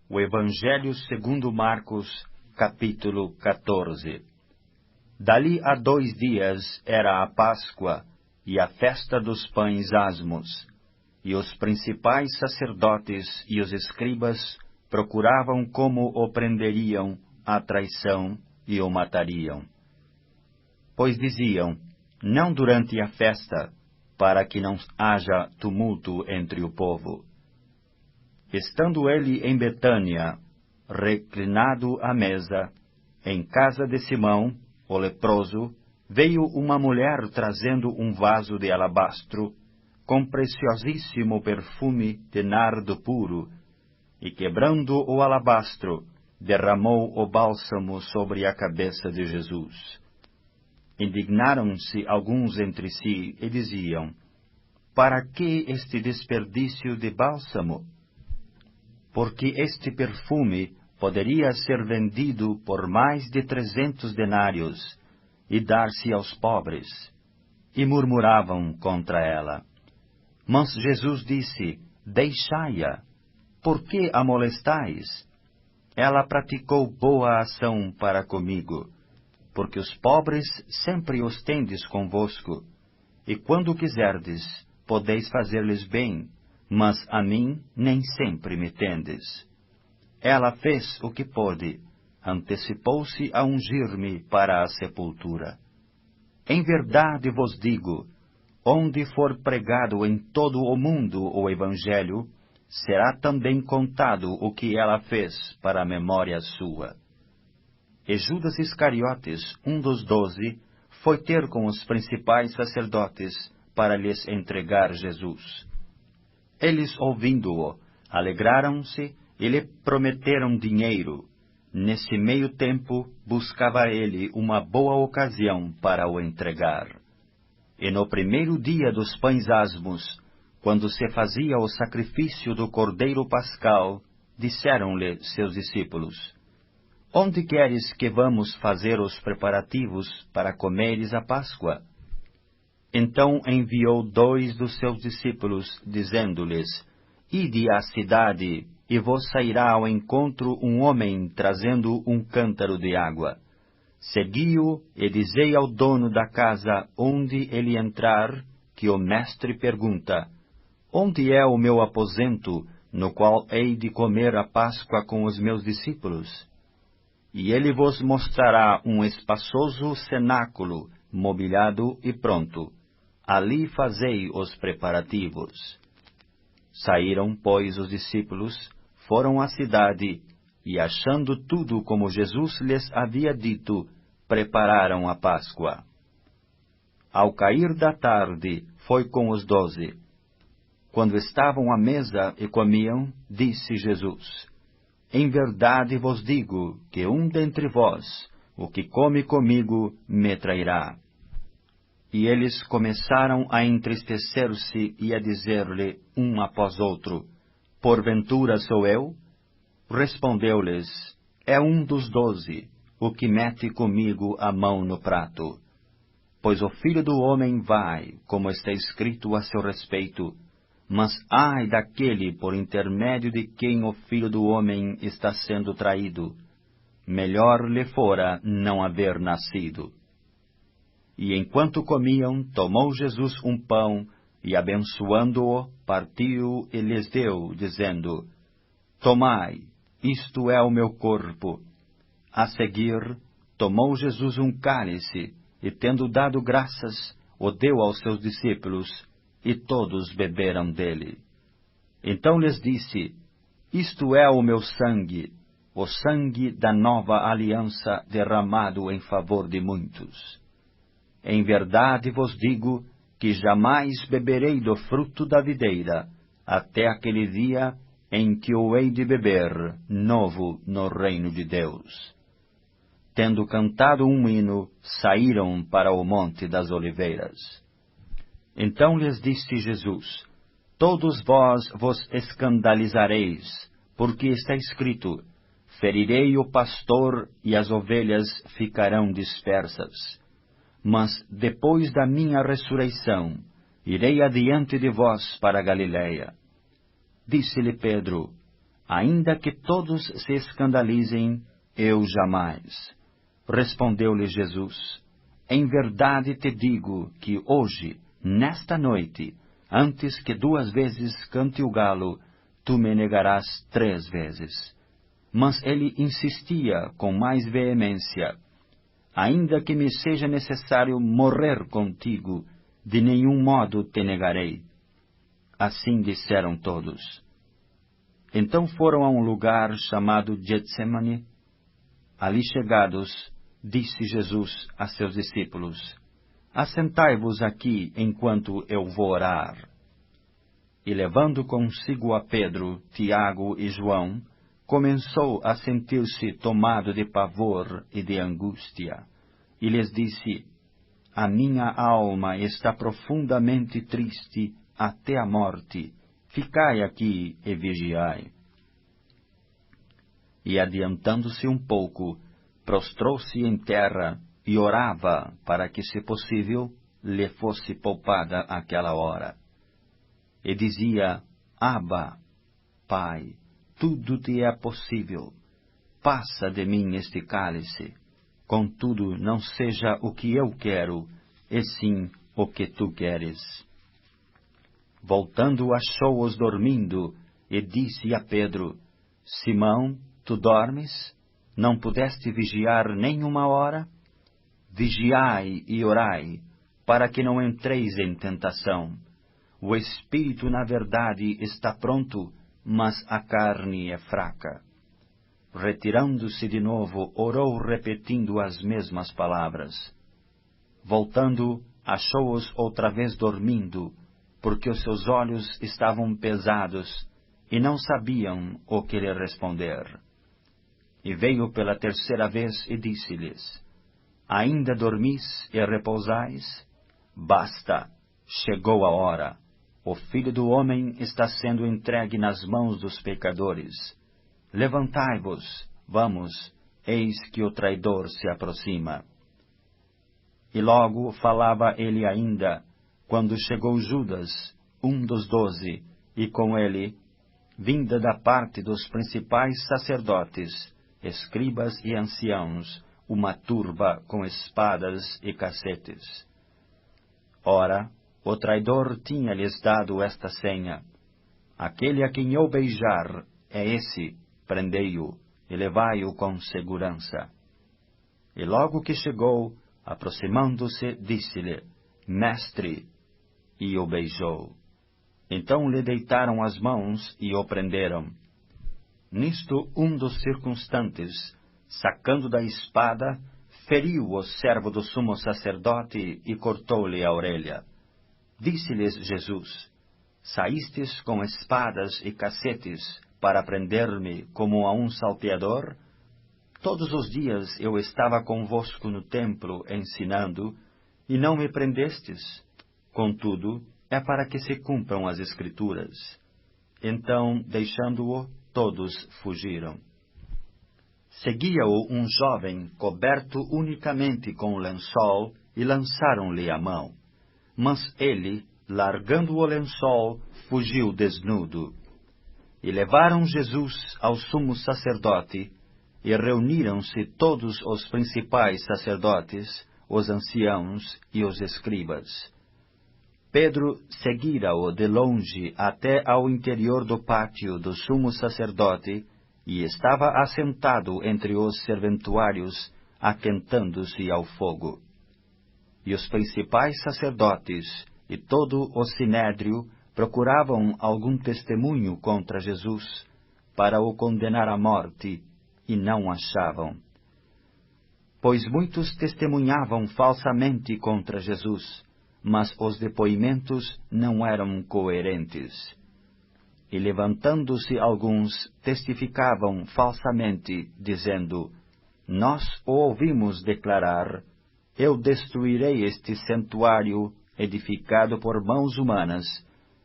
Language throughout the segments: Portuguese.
O Evangelho segundo Marcos, capítulo 14. Dali a 2 dias era a Páscoa e a festa dos pães asmos, e os principais sacerdotes e os escribas procuravam como o prenderiam à traição e o matariam. Pois diziam, não durante a festa, para que não haja tumulto entre o povo. Estando ele em Betânia, reclinado à mesa, em casa de Simão, o leproso, veio uma mulher trazendo um vaso de alabastro, com preciosíssimo perfume de nardo puro, e quebrando o alabastro, derramou o bálsamo sobre a cabeça de Jesus. Indignaram-se alguns entre si e diziam, para que este desperdício de bálsamo? Porque este perfume poderia ser vendido por mais de 300 denários e dar-se aos pobres. E murmuravam contra ela. Mas Jesus disse, deixai-a, por que a molestais? Ela praticou boa ação para comigo, porque os pobres sempre os tendes convosco, e quando quiserdes, podeis fazer-lhes bem, mas a mim nem sempre me tendes. Ela fez o que pôde, antecipou-se a ungir-me para a sepultura. Em verdade vos digo, onde for pregado em todo o mundo o Evangelho, será também contado o que ela fez para a memória sua. E Judas Iscariotes, um dos 12, foi ter com os principais sacerdotes para lhes entregar Jesus. Eles, ouvindo-o, alegraram-se e lhe prometeram dinheiro. Nesse meio tempo, buscava ele uma boa ocasião para o entregar. E no primeiro dia dos pães asmos, quando se fazia o sacrifício do cordeiro pascal, disseram-lhe seus discípulos, onde queres que vamos fazer os preparativos para comeres a Páscoa? Então enviou 2 dos seus discípulos, dizendo-lhes, ide à cidade, e vos sairá ao encontro um homem trazendo um cântaro de água. Segui-o e dizei ao dono da casa onde ele entrar, que o mestre pergunta, onde é o meu aposento, no qual hei de comer a Páscoa com os meus discípulos? E ele vos mostrará um espaçoso cenáculo, mobiliado e pronto. Ali fazei os preparativos. Saíram, pois, os discípulos, foram à cidade, e achando tudo como Jesus lhes havia dito, prepararam a Páscoa. Ao cair da tarde, foi com os 12. Quando estavam à mesa e comiam, disse Jesus, em verdade vos digo que um dentre vós, o que come comigo, me trairá. E eles começaram a entristecer-se e a dizer-lhe um após outro, porventura sou eu? Respondeu-lhes, é um dos 12, o que mete comigo a mão no prato. Pois o Filho do Homem vai, como está escrito a seu respeito, mas ai daquele por intermédio de quem o Filho do Homem está sendo traído. Melhor lhe fora não haver nascido. E enquanto comiam, tomou Jesus um pão, e abençoando-o, partiu e lhes deu, dizendo, tomai, isto é o meu corpo. A seguir, tomou Jesus um cálice, e tendo dado graças, o deu aos seus discípulos, e todos beberam dele. Então lhes disse, isto é o meu sangue, o sangue da nova aliança derramado em favor de muitos. Em verdade vos digo que jamais beberei do fruto da videira, até aquele dia em que o hei de beber, novo no reino de Deus. Tendo cantado um hino, saíram para o Monte das Oliveiras. Então lhes disse Jesus, todos vós vos escandalizareis, porque está escrito, ferirei o pastor e as ovelhas ficarão dispersas. Mas depois da minha ressurreição, irei adiante de vós para Galiléia. Disse-lhe Pedro, Ainda que todos se escandalizem, eu jamais. Respondeu-lhe Jesus: Em verdade te digo que hoje, nesta noite, antes que 2 vezes cante o galo, tu me negarás 3 vezes. Mas ele insistia com mais veemência: Ainda que me seja necessário morrer contigo, de nenhum modo te negarei. Assim disseram todos. Então foram a um lugar chamado Getsemane. Ali chegados, disse Jesus a seus discípulos: Assentai-vos aqui enquanto eu vou orar. E levando consigo a Pedro, Tiago e João, começou a sentir-se tomado de pavor e de angústia, e lhes disse: A minha alma está profundamente triste até a morte. Ficai aqui e vigiai. E adiantando-se um pouco, prostrou-se em terra e orava para que, se possível, lhe fosse poupada aquela hora. E dizia: Abba, Pai, tudo te é possível. Passa de mim este cálice. Contudo, não seja o que eu quero, e sim o que tu queres. Voltando, achou-os dormindo, e disse a Pedro: Simão, tu dormes? Não pudeste vigiar nem 1 hora? Vigiai e orai, para que não entreis em tentação. O espírito, na verdade, está pronto, mas a carne é fraca. Retirando-se de novo, orou repetindo as mesmas palavras. Voltando, achou-os outra vez dormindo, porque os seus olhos estavam pesados, e não sabiam o que lhe responder. E veio pela 3ª vez e disse-lhes: Ainda dormis e repousais? Basta, chegou a hora. O Filho do Homem está sendo entregue nas mãos dos pecadores. Levantai-vos, vamos, eis que o traidor se aproxima. E logo falava ele ainda, quando chegou Judas, um dos 12, e com ele, vinda da parte dos principais sacerdotes, escribas e anciãos, uma turba com espadas e cacetes. Ora, o traidor tinha-lhes dado esta senha: Aquele a quem eu beijar é esse, prendei-o e levai-o com segurança. E logo que chegou, aproximando-se, disse-lhe: Mestre, e o beijou. Então lhe deitaram as mãos e o prenderam. Nisto, um dos circunstantes, sacando da espada, feriu o servo do sumo sacerdote e cortou-lhe a orelha. Disse-lhes Jesus: Saístes com espadas e cacetes para prender-me como a um salteador? Todos os dias eu estava convosco no templo ensinando, e não me prendestes. Contudo, é para que se cumpram as Escrituras. Então, deixando-o, todos fugiram. Seguia-o um jovem coberto unicamente com o lençol, e lançaram-lhe a mão. Mas ele, largando o lençol, fugiu desnudo. E levaram Jesus ao sumo sacerdote, e reuniram-se todos os principais sacerdotes, os anciãos e os escribas. Pedro seguira-o de longe até ao interior do pátio do sumo sacerdote, e estava assentado entre os serventuários, aquentando-se ao fogo. E os principais sacerdotes e todo o sinédrio procuravam algum testemunho contra Jesus, para o condenar à morte, e não achavam. Pois muitos testemunhavam falsamente contra Jesus, mas os depoimentos não eram coerentes. E levantando-se alguns, testificavam falsamente, dizendo: Nós o ouvimos declarar: Eu destruirei este santuário edificado por mãos humanas,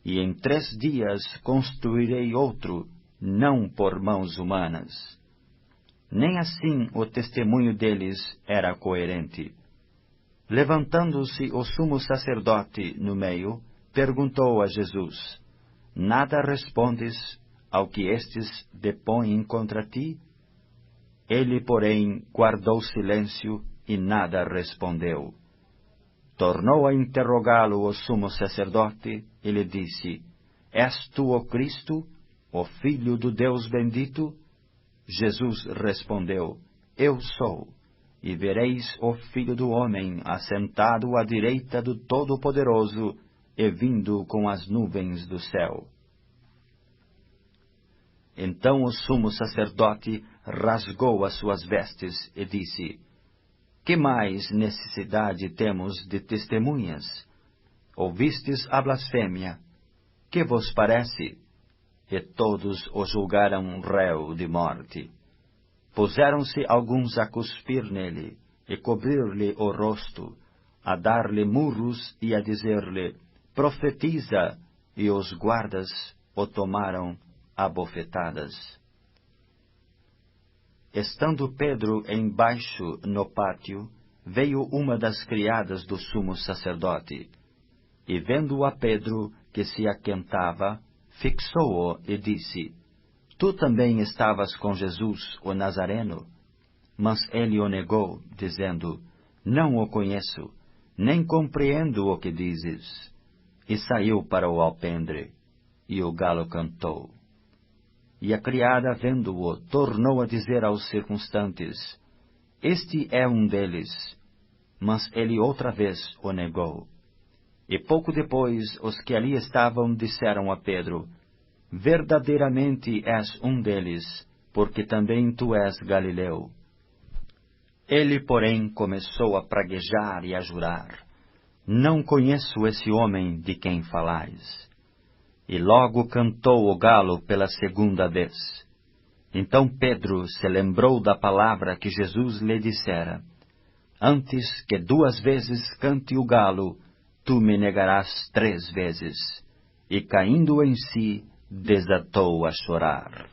e em 3 dias construirei outro, não por mãos humanas. Nem assim o testemunho deles era coerente. Levantando-se o sumo sacerdote no meio, perguntou a Jesus: Nada respondes? ao que estes depõem contra ti? Ele, porém, guardou silêncio e nada respondeu. Tornou a interrogá-lo o sumo sacerdote e lhe disse: És tu o Cristo, o Filho do Deus bendito? Jesus respondeu: Eu sou. E vereis o Filho do Homem assentado à direita do Todo-Poderoso e vindo com as nuvens do céu. Então o sumo sacerdote rasgou as suas vestes e disse: Que mais necessidade temos de testemunhas? Ouvistes a blasfêmia. Que vos parece? E todos o julgaram réu de morte. Puseram-se alguns a cuspir nele, e cobrir-lhe o rosto, a dar-lhe murros e a dizer-lhe: Profetiza! E os guardas o tomaram a bofetadas. Estando Pedro embaixo no pátio, veio uma das criadas do sumo sacerdote, e vendo a Pedro, que se aquentava, fixou-o e disse: Tu também estavas com Jesus, o Nazareno? Mas ele o negou, dizendo: Não o conheço, nem compreendo o que dizes. E saiu para o alpendre, e o galo cantou. E a criada, vendo-o, tornou a dizer aos circunstantes: Este é um deles. Mas ele outra vez o negou. E pouco depois, os que ali estavam disseram a Pedro: Verdadeiramente és um deles, porque também tu és Galileu. Ele, porém, começou a praguejar e a jurar: Não conheço esse homem de quem falais. E logo cantou o galo pela segunda vez. Então Pedro se lembrou da palavra que Jesus lhe dissera: Antes que 2 vezes cante o galo, tu me negarás 3 vezes. E caindo em si, desatou a chorar.